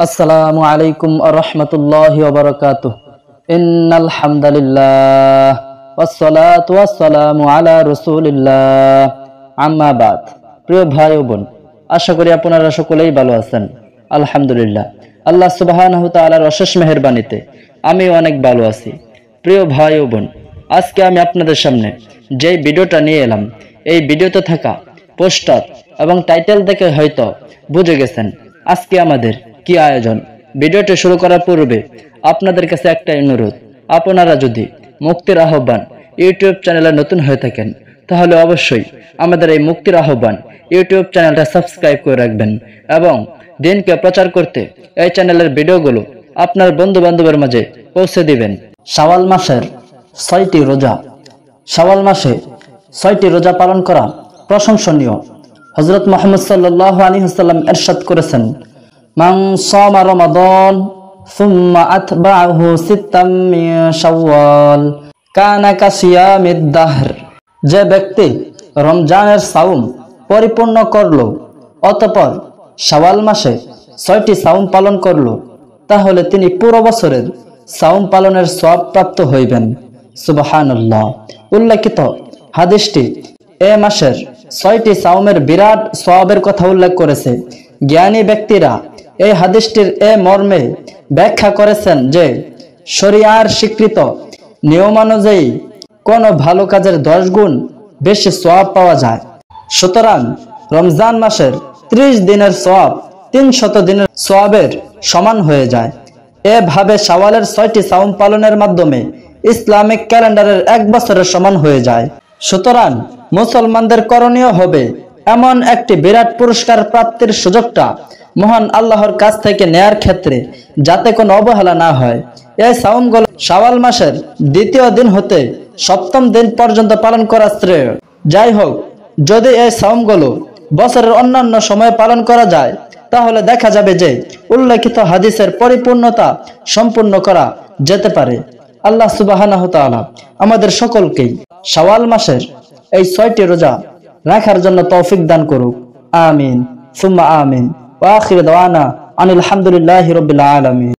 আসসালামু আলাইকুম ওয়া রাহমাতুল্লাহি ওয়া বারাকাতুহু। ইন্নাল হামদালিল্লাহ ওয়াসসালাতু ওয়াসসালামু আলা রাসূলিল্লাহ, আম্মা বাদ। প্রিয় ভাই ও বোন, আশা করি আপনারা সকলেই ভালো আছেন। আলহামদুলিল্লাহ, আল্লাহ সুবহানাহু ওয়া তাআলার অশেষ মেহেরবানিতে আমি অনেক ভালো আছি। প্রিয় ভাই ও বোন, আজকে আমি আপনাদের সামনে যে ভিডিওটা নিয়ে এলাম, এই ভিডিওতে থাকা পোস্টার এবং টাইটেল দেখে হয়তো বুঝে গেছেন আজকে আমাদের কি আয়োজন। ভিডিওটি শুরু করার পূর্বে আপনাদের কাছে একটা অনুরোধ, আপনারা যদি মুক্তির আহ্বান ইউটিউব চ্যানেলে নতুন হয়ে থাকেন তাহলে অবশ্যই আমাদের এই মুক্তির আহ্বান ইউটিউব চ্যানেলটা সাবস্ক্রাইব করে রাখবেন এবং দিনকে প্রচার করতে এই চ্যানেলের ভিডিওগুলো আপনার বন্ধু বান্ধবের মাঝে পৌঁছে দিবেন। শাওয়াল মাসের 6টি রোজা। শাওয়াল মাসে 6টি রোজা পালন করা প্রশংসনীয়। হযরত মুহাম্মদ সাল্লাল্লাহু আলাইহি ওয়াসাল্লাম ইরশাদ করেছেন, মান সামা রমাদান সুম্মা আতবাআহু সিত্তাম মিন শাওয়াল কানা কাসিয়ামিদ দাহর। যে ব্যক্তি রমজানের সাওম পরিপূর্ণ করলো অতঃপর শাওয়াল মাসে 6টি সাওম পালন করলো, তাহলে তিনি পুরো বছরের সাওম পালনের সওয়াব প্রাপ্ত হইবেন। সুবহানাল্লাহ। উল্লেখিত হাদিসটি এ মাসের 6টি সাওমের বিরাট সওয়াবের কথা উল্লেখ করেছে। জ্ঞানী ব্যক্তিরা এই হাদিসটির এ মর্মে ব্যাখ্যা করেছেন যে শরিয়ার স্বীকৃত নিয়মানুযায়ী কোন ভালো কাজের 10 গুণ বেশি সওয়াব পাওয়া যায়। সুতরাং রমজান মাসের 30 দিনের সওয়াব 300 দিনের সওয়াবের সমান হয়ে যায়। এভাবে শাওয়ালের 6টি সাওম পালনের মাধ্যমে ইসলামিক ক্যালেন্ডারের 1 বছরের সমান হয়ে যায়। সুতরাং মুসলমানদের করণীয় হবে এমন একটি বিরাট পুরস্কার প্রাপ্তির সুযোগটা মহান আল্লাহর কাছ থেকে নেয়ার ক্ষেত্রে যাতে কোনো অবহেলা না হয়। এই সাওমগুলো শাওয়াল মাসের 2য় দিন হতে 7ম দিন পর্যন্ত পালন করা শ্রেয়। যাই হোক, যদি এই সাওমগুলো বছরের অন্যান্য সময়ে পালন করা যায় তাহলে দেখা যাবে যে উল্লেখিত হাদিসের পরিপূর্ণতা সম্পূর্ণ করা যেতে পারে। আল্লাহ সুবহানাহু ওয়া তাআলা আমাদের সকলকেই শাওয়াল মাসের এই 6টি রোজা রাখার জন্য তৌফিক দান করুক। আমিন সুম্মা আমিন। ওয়া আখিরু দাওয়ানা আনিল হামদুলিল্লাহি রাব্বিল আলামিন।